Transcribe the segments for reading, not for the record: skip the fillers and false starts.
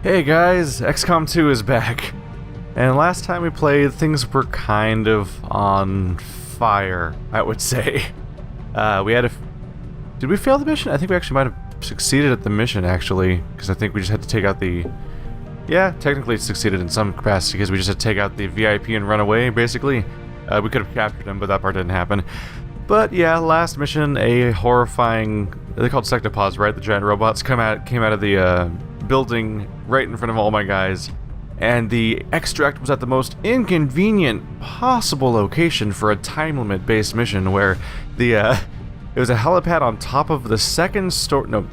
Hey guys, XCOM 2 is back. And last time we played, things were kind of on fire, I would say. Did we fail the mission? I think we actually might have succeeded at the mission, actually. Because I think we just had to take out the... Yeah, technically it succeeded in some capacity, because we just had to take out the VIP and run away, basically. We could have captured him, but that part didn't happen. But yeah, last mission, a horrifying... They're called sectopods, right? The giant robots came out of the building right in front of all my guys. And the extract was at the most inconvenient possible location for a time limit based mission, where the it was a helipad on top of the second story. No,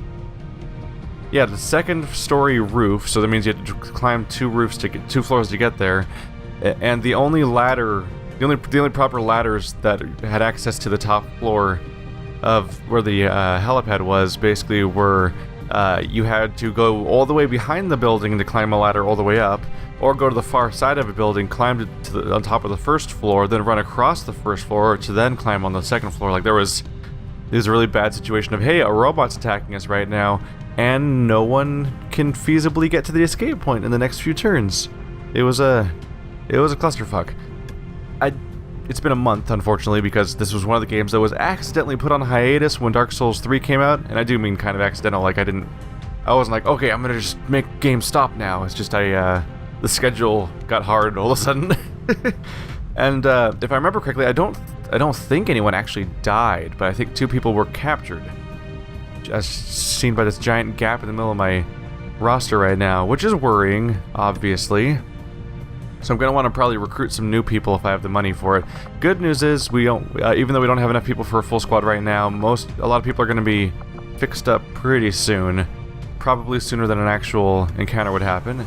yeah, the second story roof. So that means you had to climb two floors to get there. And the only ladder, the only proper ladders that had access to the top floor of where the helipad was, basically were. You had to go all the way behind the building to climb a ladder all the way up, or go to the far side of a building, climb on top of the first floor, then run across the first floor to then climb on the second floor. Like, there was a really bad situation of, hey, a robot's attacking us right now, and no one can feasibly get to the escape point in the next few turns. It was a clusterfuck. It's been a month, unfortunately, because this was one of the games that was accidentally put on hiatus when Dark Souls 3 came out, and I do mean kind of accidental. Like, I wasn't like, okay, I'm gonna just make game stop now. It's just the schedule got hard all of a sudden. And if I remember correctly, I don't think anyone actually died, but I think 2 people were captured, as seen by this giant gap in the middle of my roster right now, which is worrying, obviously. So I'm going to want to probably recruit some new people if I have the money for it. Good news is, we don't, even though we don't have enough people for a full squad right now, a lot of people are going to be fixed up pretty soon. Probably sooner than an actual encounter would happen.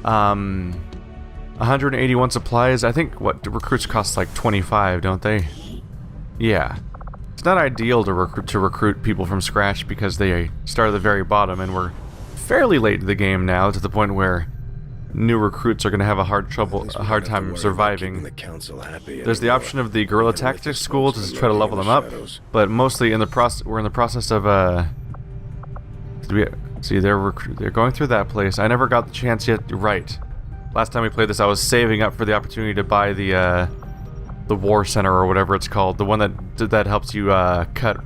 181 supplies. I think, recruits cost like 25, don't they? Yeah. It's not ideal to recruit people from scratch because they start at the very bottom, and we're fairly late in the game now, to the point where new recruits are going to have a hard time surviving. There's the option of the guerrilla tactics school to try to level them up, but mostly we're in the process of see, they're going through that place. I never got the chance yet. Right, last time we played this, I was saving up for the opportunity to buy the war center, or whatever it's called, the one that helps you cut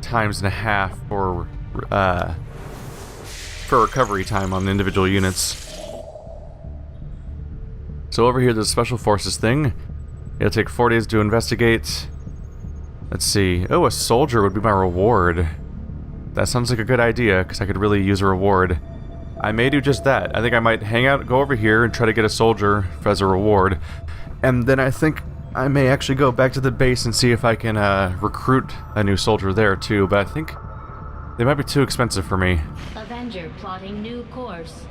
times in half for recovery time on individual units. So over here, there's a special forces thing. It'll take 4 days to investigate. Let's see. Oh, a soldier would be my reward. That sounds like a good idea, because I could really use a reward. I may do just that. I think I might go over here and try to get a soldier as a reward. And then I think I may actually go back to the base and see if I can recruit a new soldier there too, but I think they might be too expensive for me. Avenger plotting new course.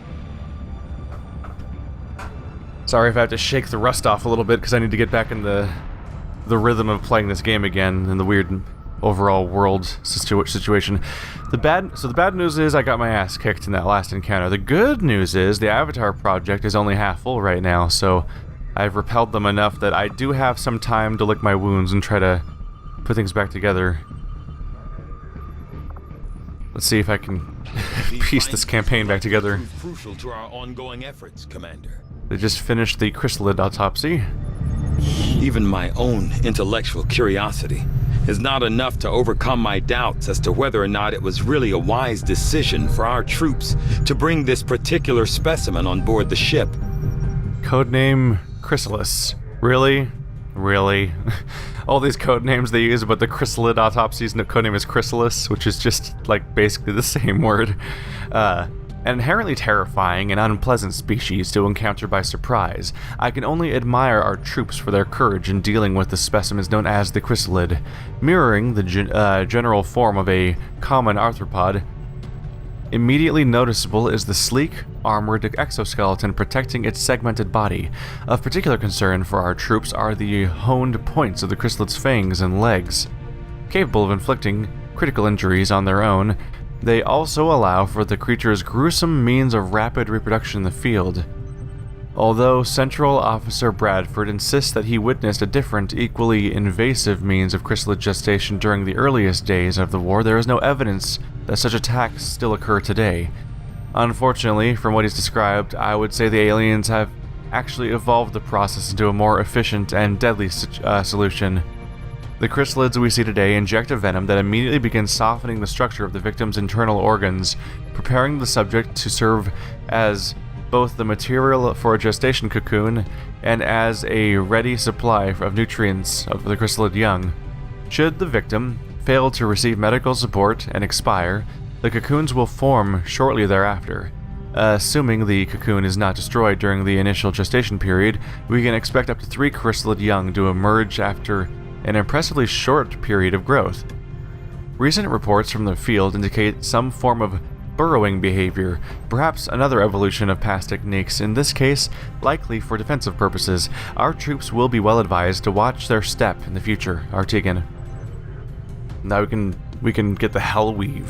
Sorry if I have to shake the rust off a little bit, because I need to get back in the rhythm of playing this game again, in the weird overall world situation. The bad news is I got my ass kicked in that last encounter. The good news is the Avatar project is only half full right now, so I've repelled them enough that I do have some time to lick my wounds and try to put things back together. Let's see if I can piece this campaign back together. Crucial to our ongoing efforts, Commander. They just finished the chrysalid autopsy. Even my own intellectual curiosity is not enough to overcome my doubts as to whether or not it was really a wise decision for our troops to bring this particular specimen on board the ship. Codename Chrysalis. Really? Really? All these code names they use, but the chrysalid autopsy's codename is Chrysalis, which is just, like, basically the same word. An inherently terrifying and unpleasant species to encounter by surprise, I can only admire our troops for their courage in dealing with the specimens known as the chrysalid. Mirroring the general form of a common arthropod, immediately noticeable is the sleek, armored exoskeleton protecting its segmented body. Of particular concern for our troops are the honed points of the chrysalid's fangs and legs. Capable of inflicting critical injuries on their own, they also allow for the creature's gruesome means of rapid reproduction in the field. Although Central Officer Bradford insists that he witnessed a different, equally invasive means of chrysalid gestation during the earliest days of the war, there is no evidence that such attacks still occur today. Unfortunately, from what he's described, I would say the aliens have actually evolved the process into a more efficient and deadly solution. The chrysalids we see today inject a venom that immediately begins softening the structure of the victim's internal organs, preparing the subject to serve as both the material for a gestation cocoon and as a ready supply of nutrients of the chrysalid young. Should the victim fail to receive medical support and expire, the cocoons will form shortly thereafter. Assuming the cocoon is not destroyed during the initial gestation period, we can expect up to 3 chrysalid young to emerge after an impressively short period of growth. Recent reports from the field indicate some form of burrowing behavior, perhaps another evolution of past techniques, in this case likely for defensive purposes. Our troops will be well advised to watch their step in the future. Artigan. Now we can get the Hellweave.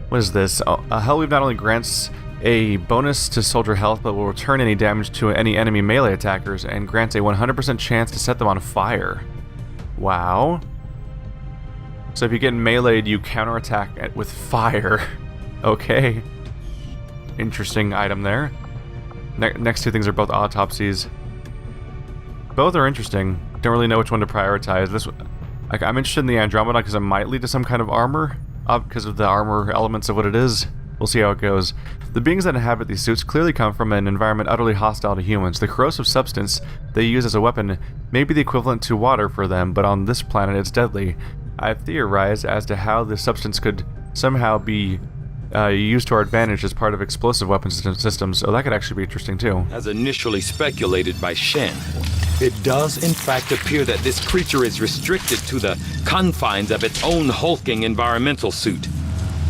What is this? A Hellweave not only grants a bonus to soldier health, but will return any damage to any enemy melee attackers and grants a 100% chance to set them on fire. Wow. So if you get meleeed, you counterattack it with fire. Okay. Interesting item there. Next 2 things are both autopsies. Both are interesting. Don't really know which one to prioritize. I'm interested in the Andromeda because it might lead to some kind of armor, because of the armor elements of what it is. We'll see how it goes. The beings that inhabit these suits clearly come from an environment utterly hostile to humans. The corrosive substance they use as a weapon may be the equivalent to water for them, but on this planet it's deadly. I've theorized as to how this substance could somehow be used to our advantage as part of explosive weapons systems, so that could actually be interesting too. As initially speculated by Shen, it does in fact appear that this creature is restricted to the confines of its own hulking environmental suit.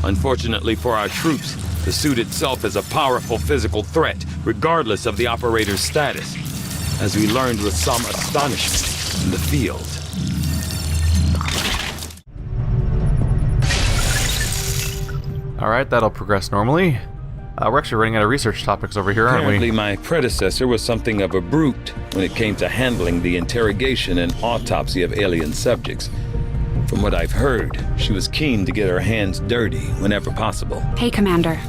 Unfortunately for our troops, the suit itself is a powerful physical threat, regardless of the operator's status, as we learned with some astonishment in the field. Alright, that'll progress normally. We're actually running out of research topics over here, aren't we? Apparently my predecessor was something of a brute when it came to handling the interrogation and autopsy of alien subjects. From what I've heard, she was keen to get her hands dirty whenever possible. Hey, Commander.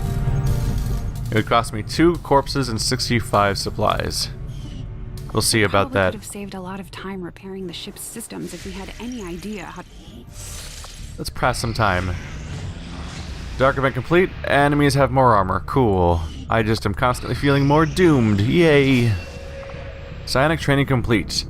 It would cost me 2 corpses and 65 supplies. We'll see about that. We could have saved a lot of time repairing the ship's systems if we had any idea how... Let's pass some time. Dark event complete. Enemies have more armor. Cool. I just am constantly feeling more doomed. Yay. Psionic training complete.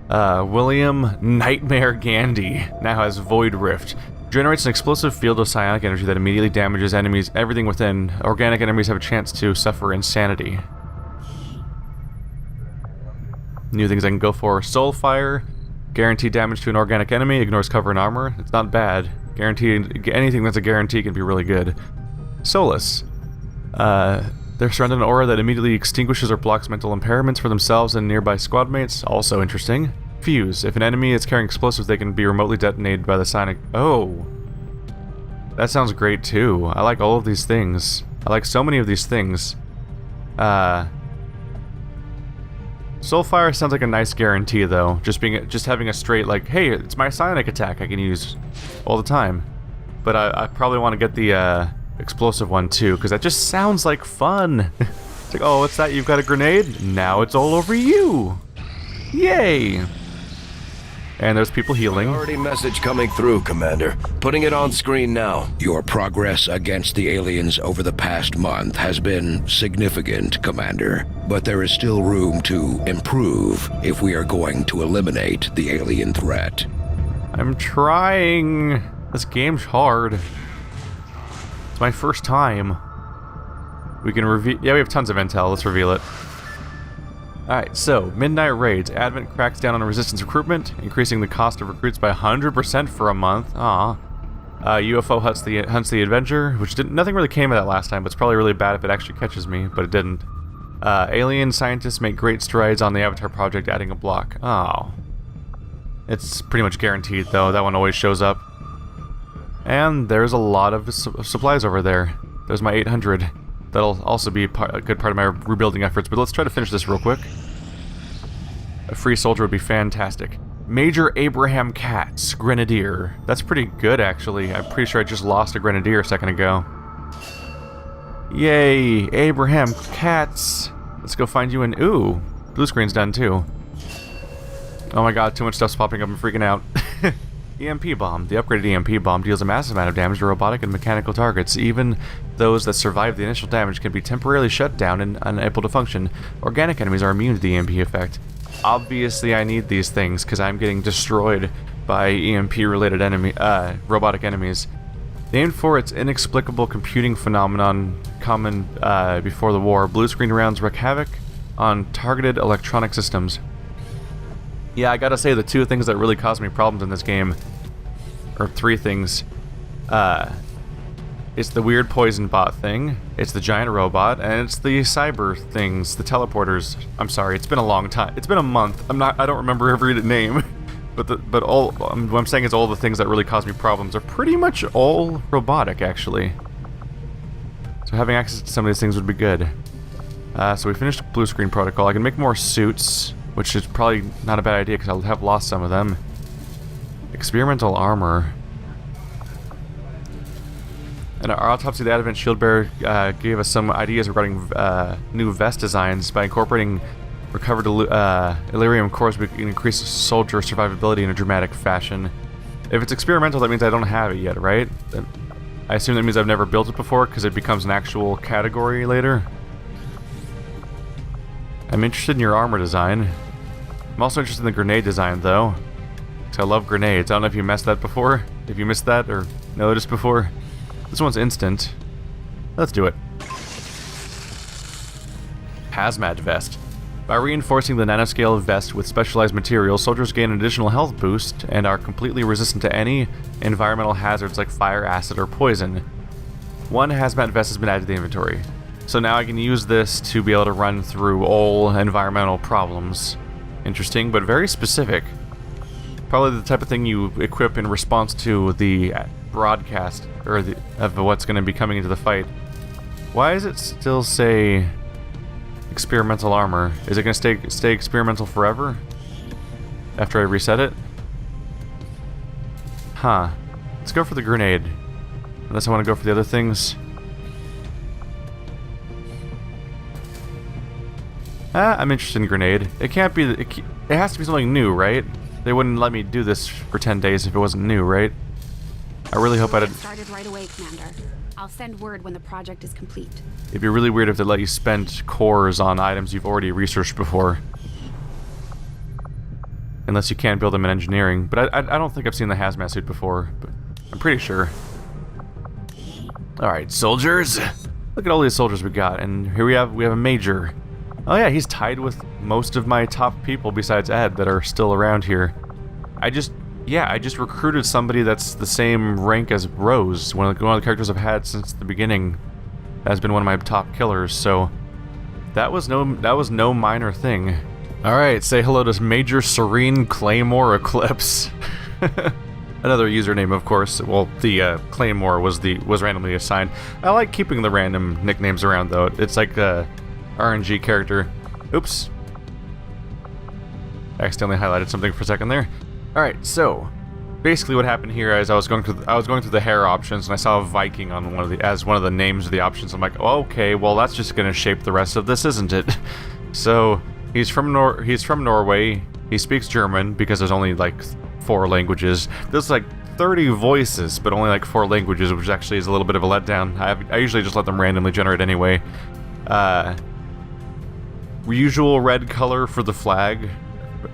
William Nightmare Gandy now has Void Rift. Generates an explosive field of psionic energy that immediately damages enemies. Everything within. Organic enemies have a chance to suffer insanity. New things I can go for. Soulfire. Guaranteed damage to an organic enemy. Ignores cover and armor. It's not bad. Guaranteed. Anything that's a guarantee can be really good. Solus. They're surrounded in an aura that immediately extinguishes or blocks mental impairments for themselves and nearby squad mates. Also interesting. Fuse. If an enemy is carrying explosives, they can be remotely detonated by the psionic... Oh. That sounds great too. I like all of these things. I like so many of these things. Soulfire sounds like a nice guarantee though. Just having a straight like, hey, it's my psionic attack I can use all the time. But I probably want to get the explosive one too, because that just sounds like fun. It's like, oh, what's that? You've got a grenade? Now it's all over you. Yay! And there's people healing. Priority message coming through, Commander. Putting it on screen now. Your progress against the aliens over the past month has been significant, Commander. But there is still room to improve if we are going to eliminate the alien threat. I'm trying. This game's hard. It's my first time. We can reveal... Yeah, we have tons of intel. Let's reveal it. Alright, so, Midnight Raids. Advent cracks down on resistance recruitment, increasing the cost of recruits by 100% for a month. Aw. UFO hunts the Avenger, which nothing really came of that last time, but it's probably really bad if it actually catches me, but it didn't. Alien scientists make great strides on the Avatar project, adding a block. Oh. It's pretty much guaranteed, though. That one always shows up. And there's a lot of supplies over there. There's my 800. That'll also be a good part of my rebuilding efforts, but let's try to finish this real quick. A free soldier would be fantastic. Major Abraham Katz, Grenadier. That's pretty good, actually. I'm pretty sure I just lost a Grenadier a second ago. Yay, Abraham Cats. Let's go find you an... Ooh, blue screen's done too. Oh my god, too much stuff's popping up, I'm freaking out. EMP bomb. The upgraded EMP bomb deals a massive amount of damage to robotic and mechanical targets. Even those that survive the initial damage can be temporarily shut down and unable to function. Organic enemies are immune to the EMP effect. Obviously I need these things because I'm getting destroyed by EMP-related robotic enemies. Named for its inexplicable computing phenomenon common before the war, blue screen rounds wreak havoc on targeted electronic systems. Yeah, I gotta say the two things that really caused me problems in this game, or three things, it's the weird poison bot thing, it's the giant robot, and it's the cyber things, the teleporters. I'm sorry, it's been a long time. It's been a month. I don't remember every name. But what I'm saying is all the things that really cause me problems are pretty much all robotic, actually. So having access to some of these things would be good. So we finished blue screen protocol. I can make more suits, which is probably not a bad idea because I'll have lost some of them. Experimental armor. And our autopsy of the Advent Shield Bearer gave us some ideas regarding new vest designs. By incorporating recovered Illyrium cores, we can increase soldier survivability in a dramatic fashion. If it's experimental, that means I don't have it yet, right? I assume that means I've never built it before because it becomes an actual category later. I'm interested in your armor design. I'm also interested in the grenade design, though, because I love grenades. I don't know if you missed that before, if you missed that or noticed before. This one's instant. Let's do it. Hazmat vest. By reinforcing the nanoscale vest with specialized materials, soldiers gain an additional health boost and are completely resistant to any environmental hazards like fire, acid, or poison. One hazmat vest has been added to the inventory. So now I can use this to be able to run through all environmental problems. Interesting, but very specific. Probably the type of thing you equip in response to the broadcast of what's going to be coming into the fight. Why does it still say experimental armor? Is it going to stay experimental forever after I reset it? Huh. Let's go for the grenade. Unless I want to go for the other things. I'm interested in grenade. It can't be. It has to be something new, right? They wouldn't let me do this for 10 days if it wasn't new, right? I really hope I didn't. Started right away, Commander. I'll send word when the project is complete. It'd be really weird if they let you spend cores on items you've already researched before. Unless you can build them in engineering. But I don't think I've seen the hazmat suit before, but I'm pretty sure. Alright, soldiers. Look at all these soldiers we got, and here we have a major. Oh yeah, he's tied with most of my top people besides Ed that are still around here. I just recruited somebody that's the same rank as Rose, one of the characters I've had since the beginning. That has been one of my top killers, so that was no minor thing. Alright, say hello to Major Serene Claymore Eclipse. Another username, of course. Well, the Claymore was randomly assigned. I like keeping the random nicknames around, though. It's like a RNG character. Oops. I accidentally highlighted something for a second there. Alright, so basically what happened here is I was going through the hair options and I saw a Viking on one of the names of the options. I'm like, oh, okay, well that's just gonna shape the rest of this, isn't it? So he's from Norway. He speaks German because there's only like 4 languages. There's like 30 voices, but only like 4 languages, which actually is a little bit of a letdown. I usually just let them randomly generate anyway. Usual red color for the flag,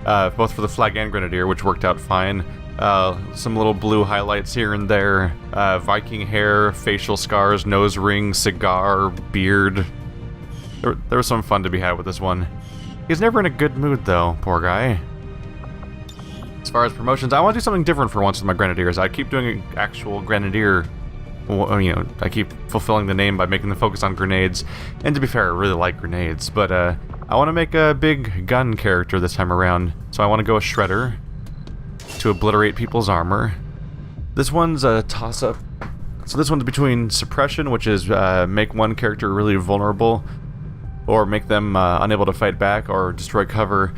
both for the flag and grenadier, which worked out fine. Some little blue highlights here and there. Viking hair, facial scars, nose ring, cigar, beard. There was some fun to be had with this one. He's never in a good mood though, poor guy. As far as promotions, I want to do something different for once with my grenadiers. I keep doing actual grenadier. You know, I keep fulfilling the name by making them focus on grenades. And to be fair, I really like grenades, but I want to make a big gun character this time around. So I want to go a Shredder to obliterate people's armor. This one's a toss-up. So this one's between suppression, which is make one character really vulnerable, or make them unable to fight back, or destroy cover.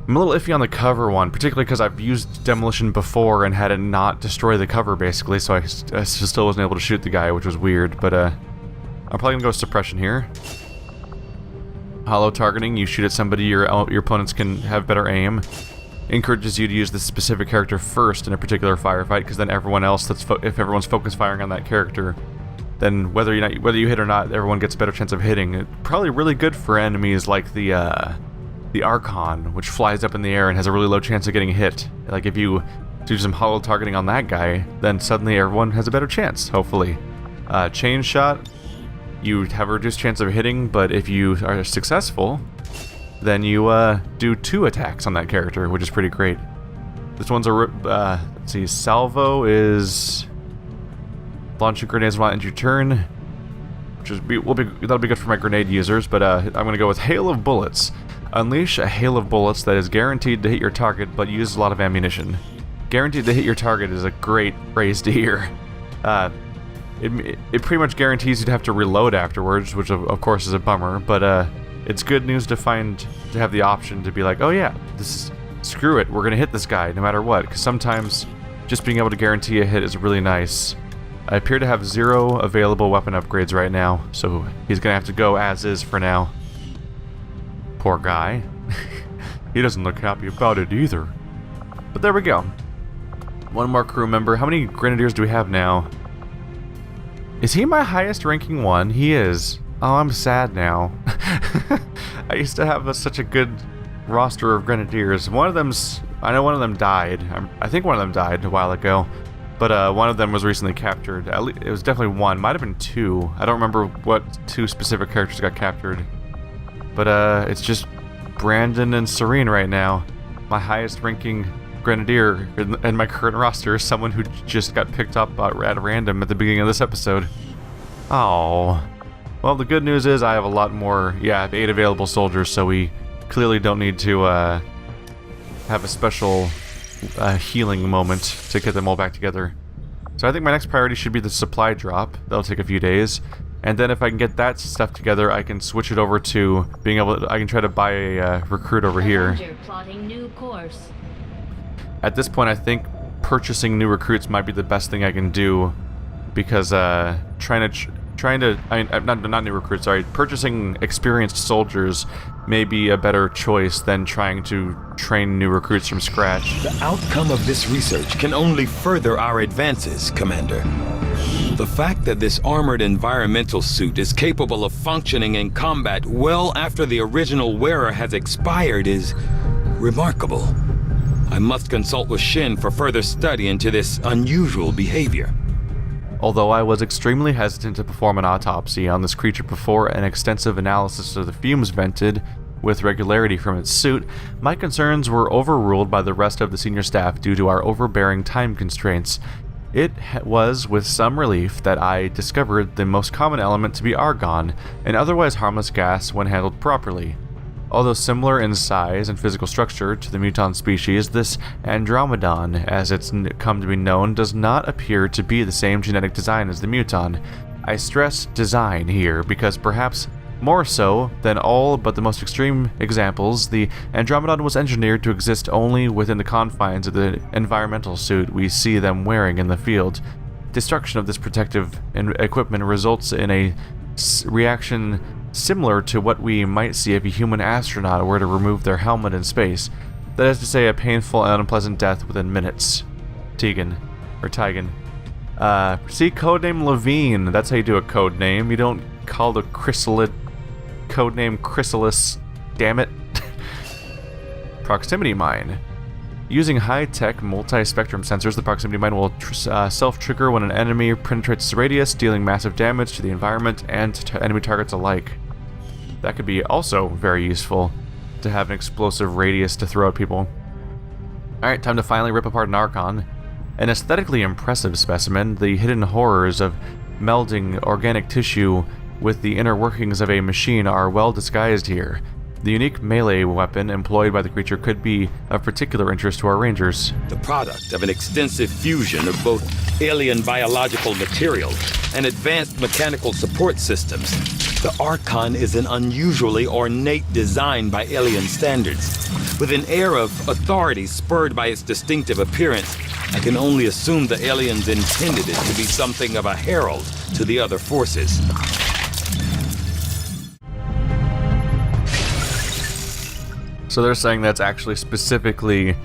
I'm a little iffy on the cover one, particularly because I've used demolition before and had it not destroy the cover, basically, so I still wasn't able to shoot the guy, which was weird, but I'm probably gonna go suppression here. Hollow targeting, you shoot at somebody, your opponents can have better aim. Encourages you to use the specific character first in a particular firefight, because then everyone else if everyone's focus firing on that character, then whether you hit or not, everyone gets a better chance of hitting. It's probably really good for enemies like the Archon, which flies up in the air and has a really low chance of getting hit. Like if you do some hollow targeting on that guy, then suddenly everyone has a better chance, hopefully. Chain shot, you have a reduced chance of hitting, but if you are successful, then you do 2 attacks on that character, which is pretty great. This one's a let's see, salvo is launching grenades while end your turn, which is that'll be good for my grenade users. But I'm gonna go with hail of bullets. Unleash a hail of bullets that is guaranteed to hit your target, but uses a lot of ammunition. Guaranteed to hit your target is a great phrase to hear. It pretty much guarantees you to have to reload afterwards, which of course is a bummer, but it's good news to have the option to be like, oh yeah, screw it, we're gonna hit this guy no matter what, because sometimes just being able to guarantee a hit is really nice. I appear to have 0 available weapon upgrades right now, so he's gonna have to go as is for now. Poor guy. He doesn't look happy about it either. But there we go. One more crew member. How many grenadiers do we have now? Is he my highest ranking one? He is. Oh, I'm sad now. I used to have such a good roster of grenadiers. I know one of them died. I think one of them died a while ago. But one of them was recently captured. It was definitely one. Might have been 2. I don't remember what 2 specific characters got captured. But it's just Brandon and Serene right now. My highest ranking grenadier in my current roster is someone who just got picked up at random at the beginning of this episode. Oh. Well, the good news is I have a lot more. Yeah, I have 8 available soldiers, so we clearly don't need to have a special healing moment to get them all back together. So I think my next priority should be the supply drop. That'll take a few days. And then if I can get that stuff together, I can switch it over to being able to, I can try to buy a recruit over here. Plotting new course. At this point, I think purchasing new recruits might be the best thing I can do, because not new recruits, sorry, purchasing experienced soldiers may be a better choice than trying to train new recruits from scratch. The outcome of this research can only further our advances, Commander. The fact that this armored environmental suit is capable of functioning in combat well after the original wearer has expired is remarkable. I must consult with Shin for further study into this unusual behavior. Although I was extremely hesitant to perform an autopsy on this creature before an extensive analysis of the fumes vented with regularity from its suit, my concerns were overruled by the rest of the senior staff due to our overbearing time constraints. It was with some relief that I discovered the most common element to be argon, an otherwise harmless gas when handled properly. Although similar in size and physical structure to the muton species, this Andromedon, as it's come to be known, does not appear to be the same genetic design as the muton. I stress design here because perhaps more so than all but the most extreme examples, the Andromedon was engineered to exist only within the confines of the environmental suit we see them wearing in the field. Destruction of this protective equipment results in a reaction similar to what we might see if a human astronaut were to remove their helmet in space. That is to say, a painful and unpleasant death within minutes. Tegan. See, codename Levine. That's how you do a codename. You don't call the chrysalid codename Chrysalis. Damn it. Proximity mine. Using high-tech multi-spectrum sensors, the proximity mine will self-trigger when an enemy penetrates its radius, dealing massive damage to the environment and to enemy targets alike. That could be also very useful, to have an explosive radius to throw at people. Alright, time to finally rip apart an Archon. An aesthetically impressive specimen, the hidden horrors of melding organic tissue with the inner workings of a machine are well disguised here. The unique melee weapon employed by the creature could be of particular interest to our rangers. The product of an extensive fusion of both alien biological materials and advanced mechanical support systems, the Archon is an unusually ornate design by alien standards. With an air of authority spurred by its distinctive appearance, I can only assume the aliens intended it to be something of a herald to the other forces. So they're saying that's actually specifically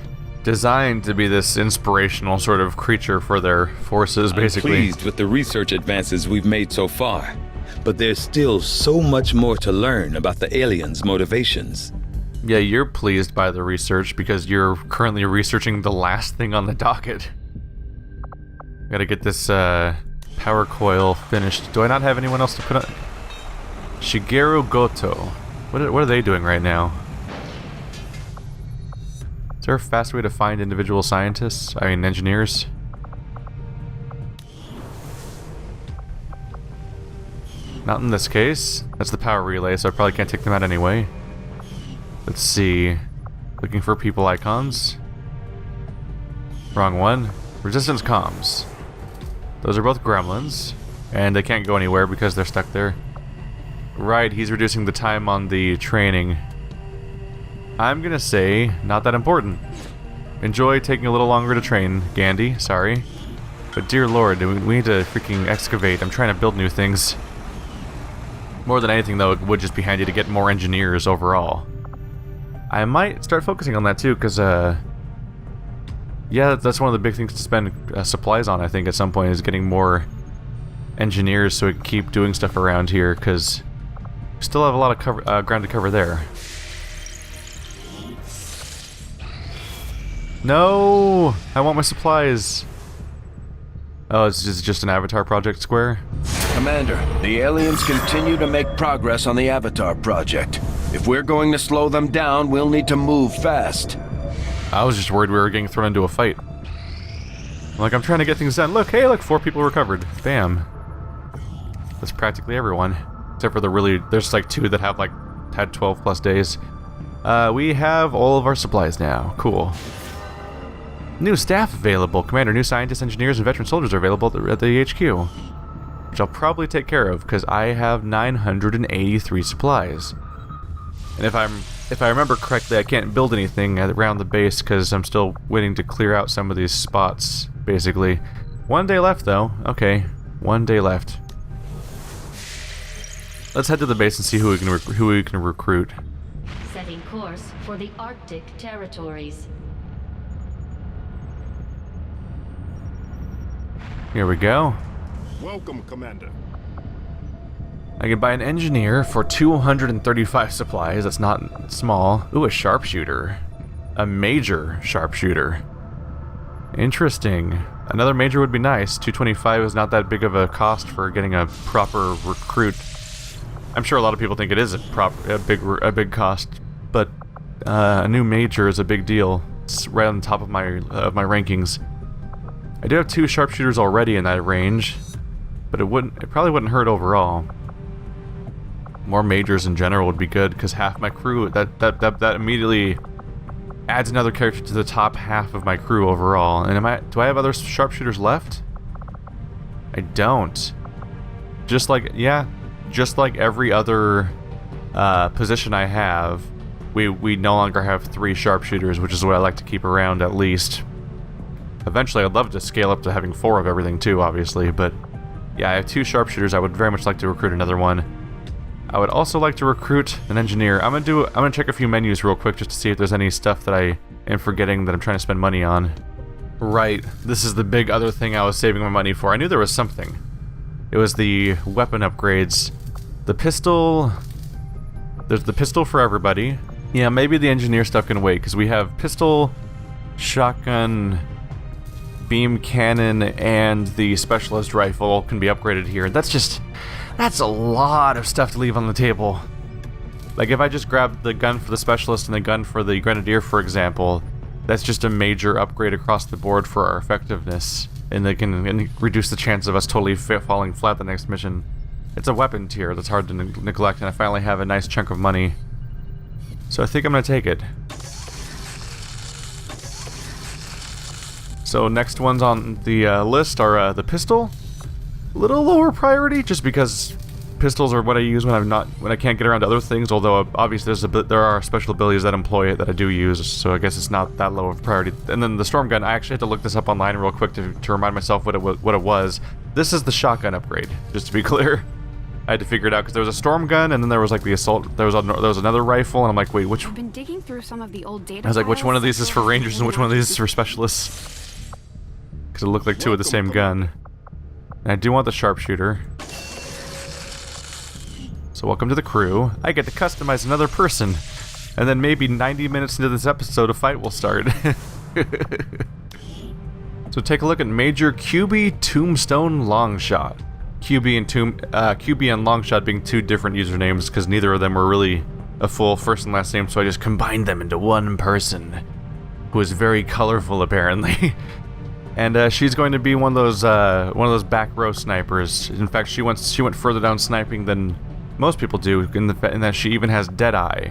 designed to be this inspirational sort of creature for their forces, basically. I'm pleased with the research advances we've made so far, but there's still so much more to learn about the aliens' motivations. Yeah, you're pleased by the research because you're currently researching the last thing on the docket. Gotta get this power coil finished. Do I not have anyone else to put on? Shigeru Goto. What are they doing right now? Is there a fast way to find individual scientists? I mean, engineers? Not in this case. That's the power relay, so I probably can't take them out anyway. Let's see. Looking for people icons. Wrong one. Resistance comms. Those are both gremlins, and they can't go anywhere because they're stuck there. Right, he's reducing the time on the training. I'm gonna say, not that important. Enjoy taking a little longer to train, Gandhi, sorry. But dear lord, we need to freaking excavate. I'm trying to build new things. More than anything though, it would just be handy to get more engineers overall. I might start focusing on that too, because yeah, that's one of the big things to spend supplies on, I think, at some point, is getting more engineers so we can keep doing stuff around here, because we still have a lot of ground to cover there. No! I want my supplies! Oh, it's just an Avatar project square? Commander, the aliens continue to make progress on the Avatar project. If we're going to slow them down, we'll need to move fast. I was just worried we were getting thrown into a fight. Like, I'm trying to get things done. Look, hey, look, 4 people recovered. Bam. That's practically everyone. Except for there's like 2 that have had 12 plus days. We have all of our supplies now. Cool. New staff available. Commander, new scientists, engineers, and veteran soldiers are available at the HQ. Which I'll probably take care of, because I have 983 supplies. And if I remember correctly, I can't build anything around the base because I'm still waiting to clear out some of these spots, basically. 1 day left, though. Okay, 1 day left. Let's head to the base and see who we can recruit. Setting course for the Arctic territories. Here we go. Welcome, Commander. I can buy an engineer for 235 supplies. That's not small. Ooh, a sharpshooter. A major sharpshooter. Interesting. Another major would be nice. 225 is not that big of a cost for getting a proper recruit. I'm sure a lot of people think it is a big cost, but a new major is a big deal. It's right on the top of my rankings. I do have 2 sharpshooters already in that range, but it probably wouldn't hurt overall. More majors in general would be good, because half my crew, that immediately adds another character to the top half of my crew overall. And do I have other sharpshooters left? I don't. Just like every other position I have, we no longer have 3 sharpshooters, which is what I like to keep around at least. Eventually I'd love to scale up to having 4 of everything too, obviously, but yeah, I have 2 sharpshooters. I would very much like to recruit another one. I would also like to recruit an engineer. I'm gonna check a few menus real quick just to see if there's any stuff that I am forgetting that I'm trying to spend money on. Right, this is the big other thing I was saving my money for. I knew there was something. It was the weapon upgrades. The pistol... There's the pistol for everybody. Yeah, maybe the engineer stuff can wait, because we have pistol, shotgun, beam cannon, and the specialist rifle can be upgraded here. That's a lot of stuff to leave on the table. Like, if I just grab the gun for the specialist and the gun for the grenadier, for example, that's just a major upgrade across the board for our effectiveness, and they can reduce the chance of us totally falling flat the next mission. It's a weapon tier that's hard to neglect, and I finally have a nice chunk of money. So I think I'm gonna take it. So next ones on the list are the pistol. A little lower priority, just because pistols are what I use when I can't get around to other things. Although obviously there are special abilities that employ it that I do use, so I guess it's not that low of a priority. And then the storm gun, I actually had to look this up online real quick to remind myself what it was. This is the shotgun upgrade, just to be clear. I had to figure it out because there was a storm gun, and then there was like the assault. There was another rifle, and I'm like, wait, which? I've been digging through some of the old data. I was like, which one of these is for files. rangers and which one of these is for specialists? Because it looked like two of the same gun. And I do want the sharpshooter. So welcome to the crew. I get to customize another person. And then maybe 90 minutes into this episode, a fight will start. So take a look at Major QB Tombstone Longshot. QB and Longshot being two different usernames because neither of them were really a full first and last name, so I just combined them into one person who is very colorful apparently. And she's going to be one of those back row snipers. In fact, she went further down sniping than most people do, in that she even has Deadeye.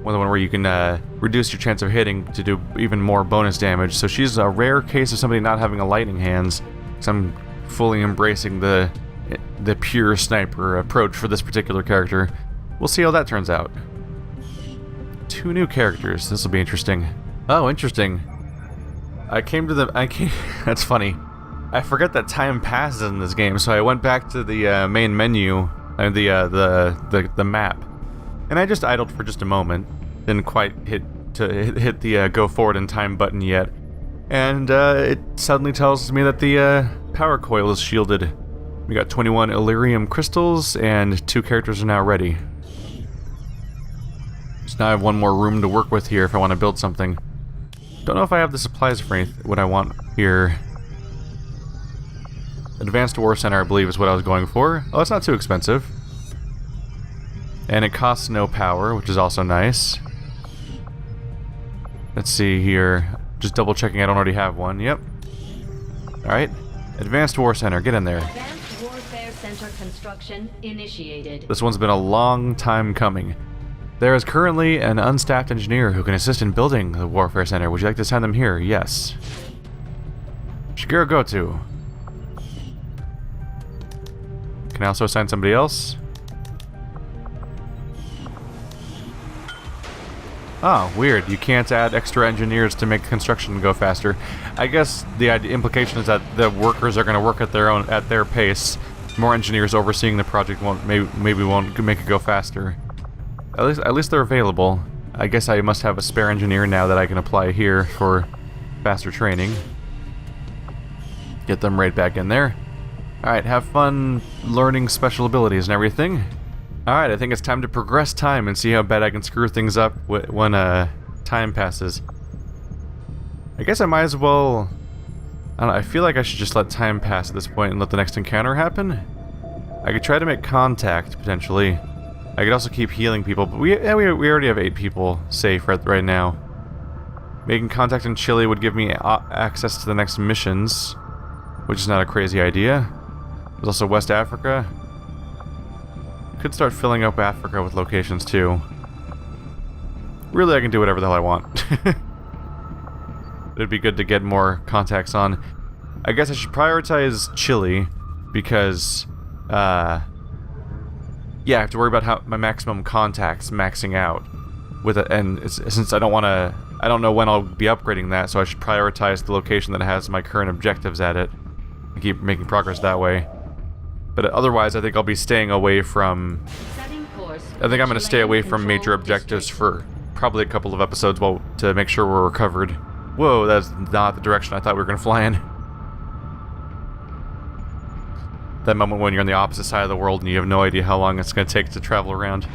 One where you can reduce your chance of hitting to do even more bonus damage. So she's a rare case of somebody not having a lightning hands. Because I'm fully embracing the pure sniper approach for this particular character. We'll see how that turns out. 2 new characters. This will be interesting. Oh, interesting. That's funny. I forget that time passes in this game, so I went back to the main menu and the map. And I just idled for just a moment. Didn't quite hit the go forward in time button yet. And it suddenly tells me that the power coil is shielded. We got 21 Illyrium crystals, and 2 characters are now ready. So now I have one more room to work with here if I want to build something. Don't know if I have the supplies for what I want here. Advanced War Center, I believe, is what I was going for. Oh, it's not too expensive. And it costs no power, which is also nice. Let's see here. Just double checking I don't already have one. Yep. Alright. Advanced War Center, get in there. Advanced Warfare Center construction initiated. This one's been a long time coming. There is currently an unstaffed engineer who can assist in building the Warfare Center. Would you like to send them here? Yes. Shigeru Goto. Can I also assign somebody else? Oh, weird. You can't add extra engineers to make construction go faster. I guess the implication is that the workers are going to work at their pace. More engineers overseeing the project won't make it go faster. At least they're available. I guess I must have a spare engineer now that I can apply here for faster training. Get them right back in there. Alright, have fun learning special abilities and everything. Alright, I think it's time to progress time and see how bad I can screw things up when time passes. I guess I might as well... I don't know, I feel like I should just let time pass at this point and let the next encounter happen. I could try to make contact, potentially. I could also keep healing people, but we already have 8 people safe right now. Making contact in Chile would give me access to the next missions, which is not a crazy idea. There's also West Africa. Could start filling up Africa with locations too. Really, I can do whatever the hell I want. It'd be good to get more contacts on. I guess I should prioritize Chile because, yeah, I have to worry about how my maximum contacts maxing out with it, and since I don't know when I'll be upgrading that, so I should prioritize the location that has my current objectives at it and keep making progress that way. But otherwise, I think I'll be staying away from... I think I'm going to stay away from major objectives for probably a couple of episodes to make sure we're recovered. Whoa, that's not the direction I thought we were going to fly in. That moment when you're on the opposite side of the world and you have no idea how long it's going to take to travel around.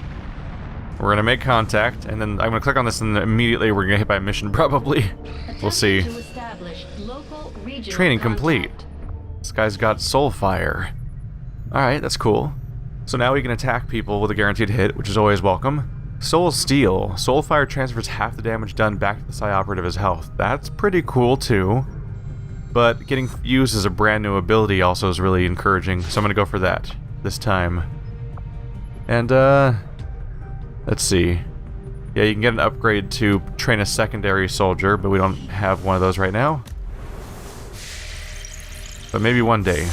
We're going to make contact, and then I'm going to click on this, and immediately we're going to get hit by a mission, probably. We'll see. Training complete. This guy's got soul fire. Alright, that's cool. So now we can attack people with a guaranteed hit, which is always welcome. Soul Steel. Soulfire transfers half the damage done back to the Psi Operative's health. That's pretty cool, too. But getting used as a brand new ability also is really encouraging, so I'm going to go for that this time. And, let's see. Yeah, you can get an upgrade to train a secondary soldier, but we don't have one of those right now. But maybe one day.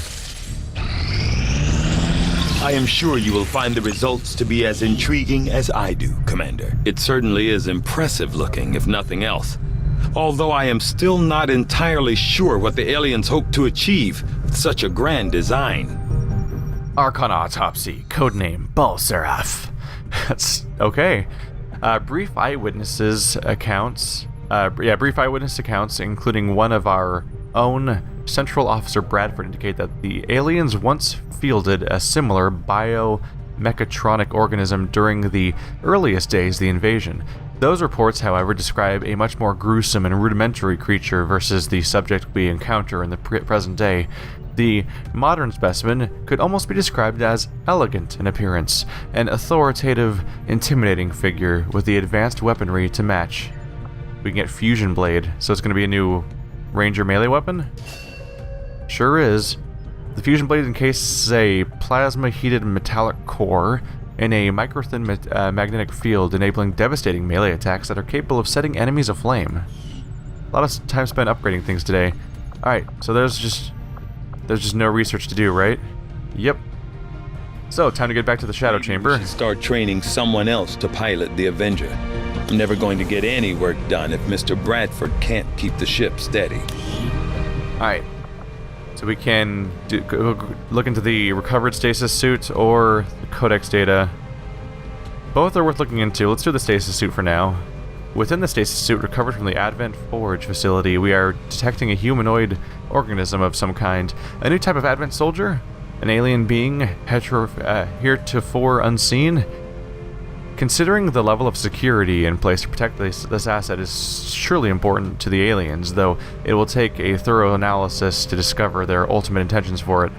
I am sure you will find the results to be as intriguing as I do, Commander. It certainly is impressive looking, if nothing else. Although I am still not entirely sure what the aliens hope to achieve with such a grand design. Archon Autopsy, codename Balseraph. That's okay. Brief eyewitness accounts, including one of our own, Central Officer Bradford, indicate that the aliens once fielded a similar biomechatronic organism during the earliest days of the invasion. Those reports, however, describe a much more gruesome and rudimentary creature versus the subject we encounter in the present day. The modern specimen could almost be described as elegant in appearance, an authoritative, intimidating figure with the advanced weaponry to match. We can get Fusion Blade, so it's going to be a new Ranger melee weapon? Sure is. The Fusion Blade encases a plasma-heated metallic core in a micro-thin magnetic field, enabling devastating melee attacks that are capable of setting enemies aflame. A lot of time spent upgrading things today. Alright, so there's just no research to do, right? Yep. So, time to get back to the Shadow Chamber. We should start training someone else to pilot the Avenger. I'm never going to get any work done if Mr. Bradford can't keep the ship steady. Alright. So we can look into the recovered stasis suit or the codex data. Both are worth looking into. Let's do the stasis suit for now. Within the stasis suit recovered from the Advent Forge facility, we are detecting a humanoid organism of some kind. A new type of Advent soldier? An alien being, heretofore unseen? Considering the level of security in place to protect this asset is surely important to the aliens, though it will take a thorough analysis to discover their ultimate intentions for it.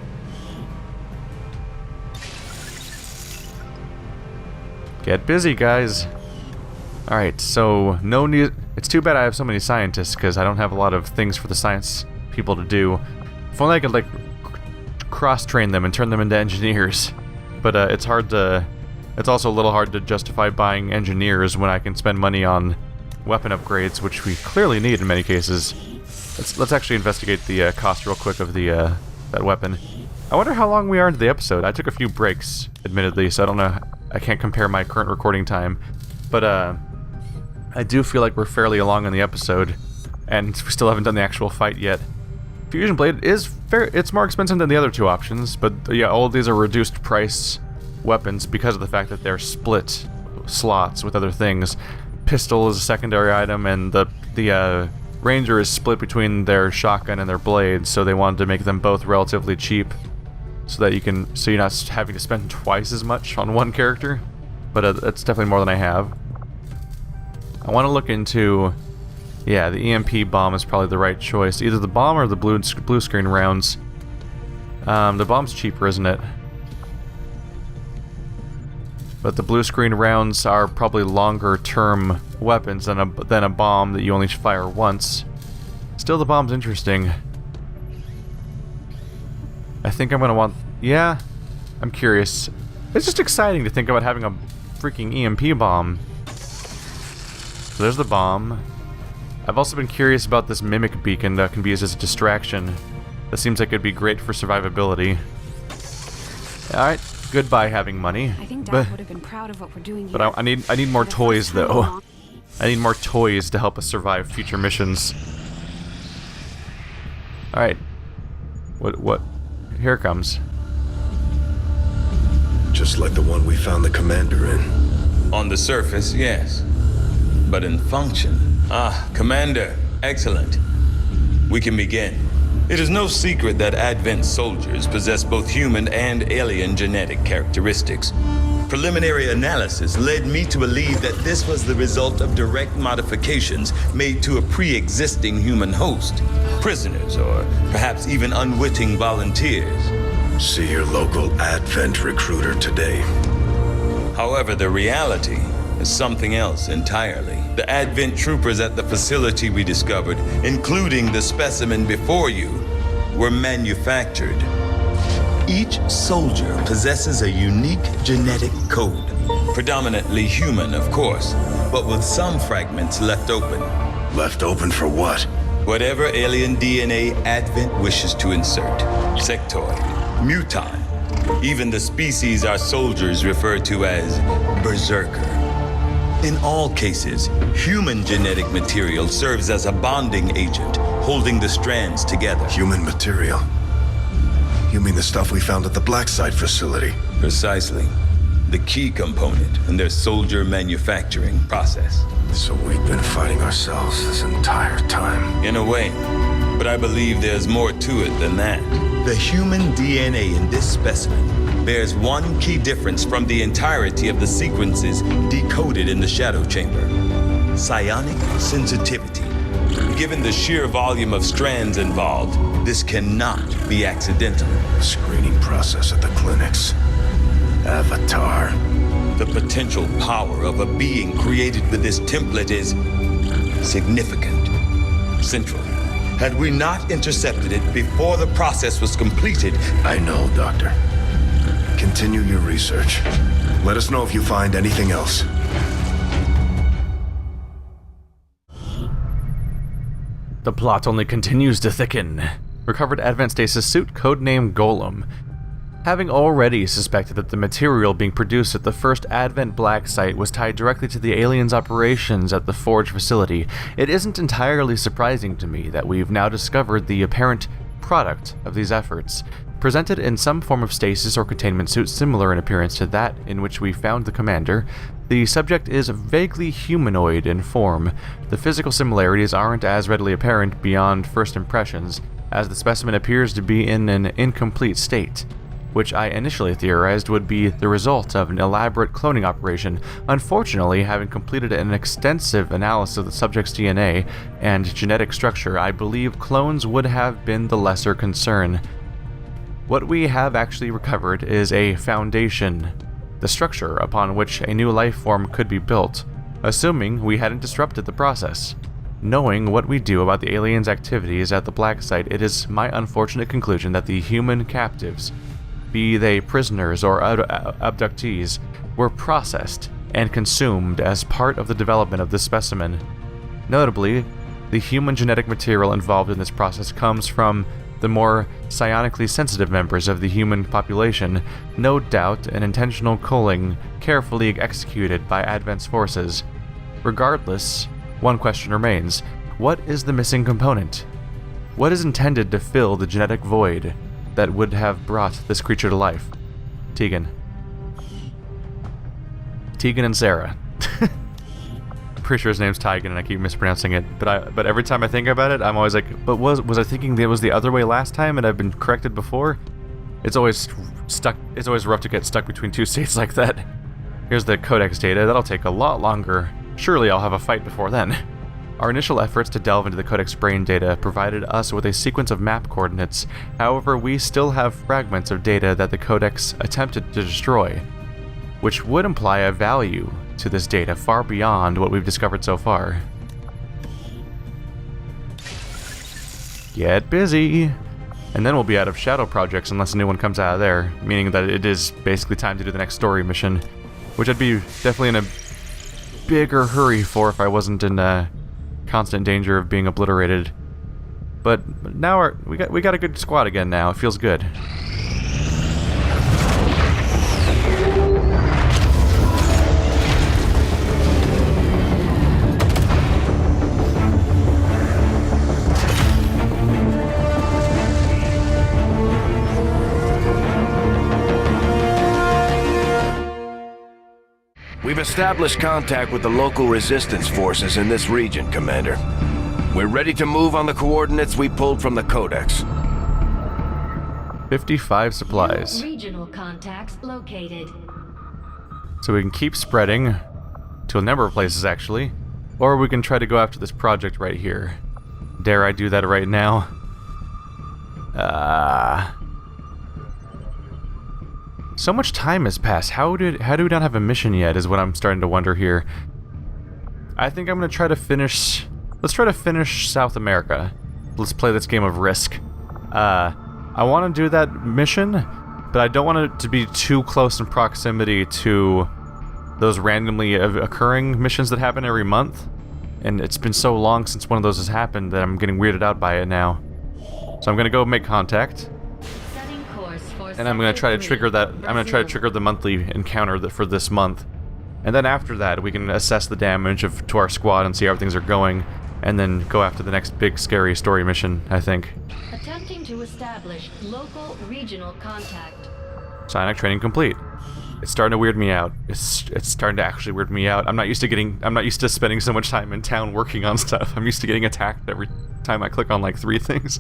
Get busy, guys. Alright, so no need. It's too bad I have so many scientists, because I don't have a lot of things for the science people to do. If only I could, like, cross-train them and turn them into engineers. But it's hard to. It's also a little hard to justify buying engineers when I can spend money on weapon upgrades, which we clearly need in many cases. Let's actually investigate the cost real quick of the that weapon. I wonder how long we are into the episode. I took a few breaks, admittedly, so I don't know. I can't compare my current recording time, but I do feel like we're fairly along in the episode, and we still haven't done the actual fight yet. Fusion Blade is it's more expensive than the other two options, but yeah, all of these are reduced price weapons because of the fact that they're split slots with other things. Pistol is a secondary item, and the Ranger is split between their shotgun and their blade, so they wanted to make them both relatively cheap, so that you're not having to spend twice as much on one character. But that's definitely more than I have. I want to look into, yeah, the EMP bomb is probably the right choice. Either the bomb or the blue screen rounds. The bomb's cheaper, isn't it? But the blue screen rounds are probably longer term weapons than a bomb that you only fire once. Still, the bomb's interesting. I think I'm gonna want. Yeah, I'm curious. It's just exciting to think about having a freaking EMP bomb. So there's the bomb. I've also been curious about this mimic beacon that can be used as a distraction. That seems like it'd be great for survivability. Alright, goodbye having money. I think Dad would have been proud of what we're doing here. But I need more toys though. I need more toys to help us survive future missions. Alright. What? Here it comes. Just like the one we found the commander in. On the surface, yes. But in function... Ah, Commander. Excellent. We can begin. It is no secret that Advent soldiers possess both human and alien genetic characteristics. Preliminary analysis led me to believe that this was the result of direct modifications made to a pre-existing human host. Prisoners, or perhaps even unwitting volunteers. See your local Advent recruiter today. However, the reality is something else entirely. The Advent troopers at the facility we discovered, including the specimen before you, were manufactured. Each soldier possesses a unique genetic code. Predominantly human, of course, but with some fragments left open. Left open for what? Whatever alien DNA Advent wishes to insert. Sectoid, mutant, even the species our soldiers refer to as berserker. In all cases, human genetic material serves as a bonding agent, holding the strands together. Human material? You mean the stuff we found at the Black Site facility? Precisely. The key component in their soldier manufacturing process. So we've been fighting ourselves this entire time. In a way. But I believe there's more to it than that. The human DNA in this specimen bears one key difference from the entirety of the sequences decoded in the shadow chamber. Psionic sensitivity. Given the sheer volume of strands involved, this cannot be accidental. The screening process at the clinics. Avatar. The potential power of a being created with this template is significant, central. Had we not intercepted it before the process was completed... I know, Doctor. Continue your research. Let us know if you find anything else. The plot only continues to thicken. Recovered Advent Stasis suit, codenamed Golem. Having already suspected that the material being produced at the first Advent Black site was tied directly to the aliens' operations at the Forge facility, it isn't entirely surprising to me that we've now discovered the apparent product of these efforts. Presented in some form of stasis or containment suit similar in appearance to that in which we found the commander, the subject is vaguely humanoid in form. The physical similarities aren't as readily apparent beyond first impressions, as the specimen appears to be in an incomplete state, which I initially theorized would be the result of an elaborate cloning operation. Unfortunately, having completed an extensive analysis of the subject's DNA and genetic structure, I believe clones would have been the lesser concern. What we have actually recovered is a foundation, the structure upon which a new life form could be built, assuming we hadn't disrupted the process. Knowing what we do about the aliens' activities at the Black Site, it is my unfortunate conclusion that the human captives, be they prisoners or abductees, were processed and consumed as part of the development of this specimen. Notably, the human genetic material involved in this process comes from the more psionically sensitive members of the human population, no doubt an intentional culling carefully executed by Advent's forces. Regardless, one question remains: what is the missing component? What is intended to fill the genetic void that would have brought this creature to life? Tegan and Sarah. I'm pretty sure his name's Tygan and I keep mispronouncing it, but every time I think about it, I'm always like, but was I thinking it was the other way last time and I've been corrected before? It's always stuck. It's always rough to get stuck between two states like that. Here's the codex data. That'll take a lot longer. Surely I'll have a fight before then. Our initial efforts to delve into the codex brain data provided us with a sequence of map coordinates. However, we still have fragments of data that the codex attempted to destroy, which would imply a value to this data far beyond what we've discovered so far. Get busy! And then we'll be out of shadow projects unless a new one comes out of there, meaning that it is basically time to do the next story mission, which I'd be definitely in a bigger hurry for if I wasn't in constant danger of being obliterated. But now we got a good squad again now. It feels good. We've established contact with the local resistance forces in this region, Commander. We're ready to move on the coordinates we pulled from the Codex. 55 supplies. Regional contacts located. So we can keep spreading to a number of places, actually. Or we can try to go after this project right here. Dare I do that right now? So much time has passed. How do we not have a mission yet is what I'm starting to wonder here. I think I'm going to try to finish... Let's try to finish South America. Let's play this game of Risk. I want to do that mission, but I don't want it to be too close in proximity to those randomly occurring missions that happen every month. And it's been so long since one of those has happened that I'm getting weirded out by it now. So I'm going to go make contact. And I'm going to try to trigger that. I'm going to try to trigger the monthly encounter for this month. And then after that, we can assess the damage to our squad and see how things are going. and then go after the next big scary story mission, I think. Attempting to establish local regional contact. Psionic training complete. It's starting to weird me out. It's starting to actually weird me out. I'm not used to spending so much time in town working on stuff. I'm used to getting attacked every time I click on like 3 things.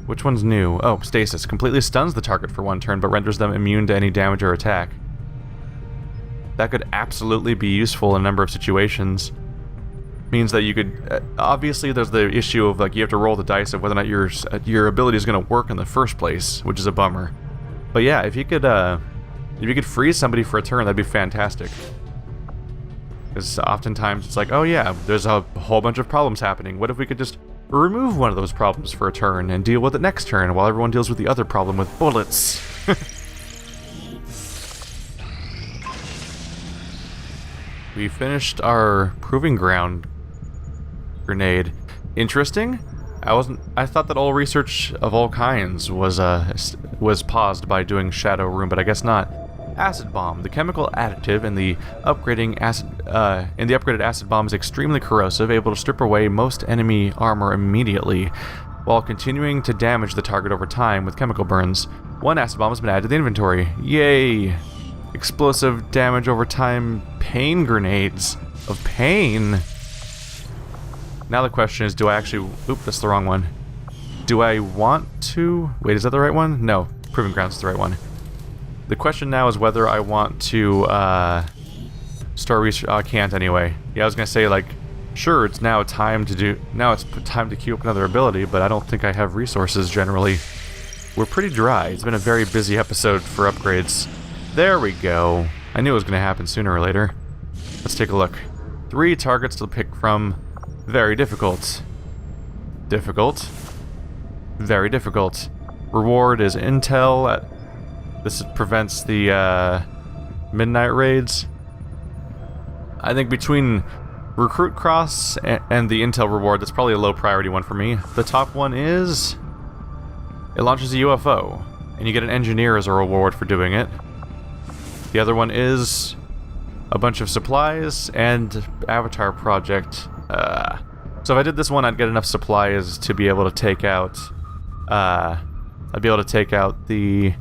Which one's new? Oh, stasis. Completely stuns the target for 1 turn, but renders them immune to any damage or attack. That could absolutely be useful in a number of situations. Means that you could... obviously, there's the issue of, like, you have to roll the dice of whether or not your ability is going to work in the first place, which is a bummer. But yeah, if you could freeze somebody for a turn, that'd be fantastic. Because oftentimes it's like, oh yeah, there's a whole bunch of problems happening. What if we could just remove one of those problems for a turn and deal with it next turn while everyone deals with the other problem with bullets? We finished our proving ground grenade. Interesting. I thought that all research of all kinds was paused by doing Shadow Room, but I guess not. Acid bomb. The chemical additive in the upgraded acid bomb is extremely corrosive, able to strip away most enemy armor immediately, while continuing to damage the target over time with chemical burns. 1 acid bomb has been added to the inventory. Yay! Explosive damage over time. Pain grenades of pain. Now the question is, do I actually... Oop, that's the wrong one. Do I want to... Wait, is that the right one? No, Proving Grounds is the right one. The question now is whether I want to start research... I can't anyway. Yeah, I was gonna say, like, sure, it's now time to do... Now it's time to queue up another ability, but I don't think I have resources generally. We're pretty dry. It's been a very busy episode for upgrades. There we go. I knew it was gonna happen sooner or later. Let's take a look. 3 targets to pick from. Very difficult. Difficult. Very difficult. Reward is intel. This prevents the midnight raids. I think between Recruit Cross and the intel reward, that's probably a low priority one for me. The top one is... It launches a UFO, and you get an engineer as a reward for doing it. The other one is a bunch of supplies and Avatar Project. So if I did this one, I'd get enough supplies to be able to take out... I'd be able to take out the...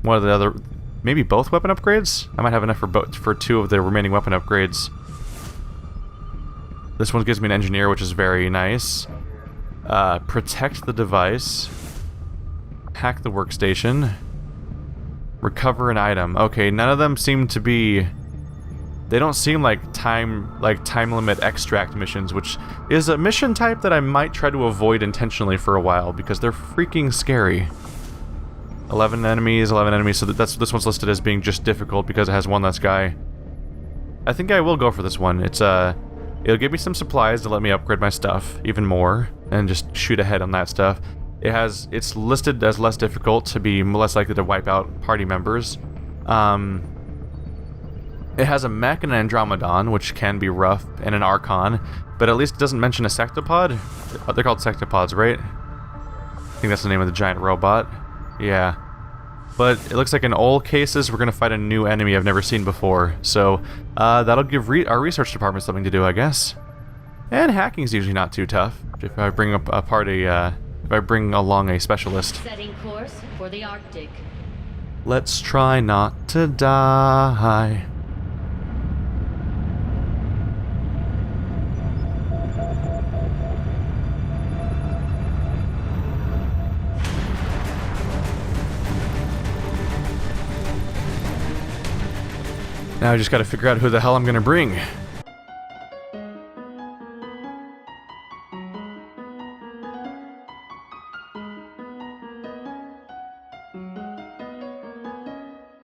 One of the other... Maybe both weapon upgrades? I might have enough for 2 of the remaining weapon upgrades. This one gives me an engineer, which is very nice. Protect the device. Hack the workstation. Recover an item. Okay, none of them seem to be... They don't seem like time limit extract missions, which is a mission type that I might try to avoid intentionally for a while because they're freaking scary. 11 enemies, so this one's listed as being just difficult because it has 1 less guy. I think I will go for this one. It'll give me some supplies to let me upgrade my stuff even more and just shoot ahead on that stuff. It's listed as less difficult to be less likely to wipe out party members. It has a mech and an Andromedon, which can be rough, and an Archon, but at least it doesn't mention a Sectopod. They're called Sectopods, right? I think that's the name of the giant robot. Yeah. But it looks like in all cases, we're going to fight a new enemy I've never seen before, so that'll give our research department something to do, I guess. And hacking's usually not too tough, if I bring if I bring along a specialist. Setting course for the Arctic. Let's try not to die. Now I just gotta figure out who the hell I'm gonna bring.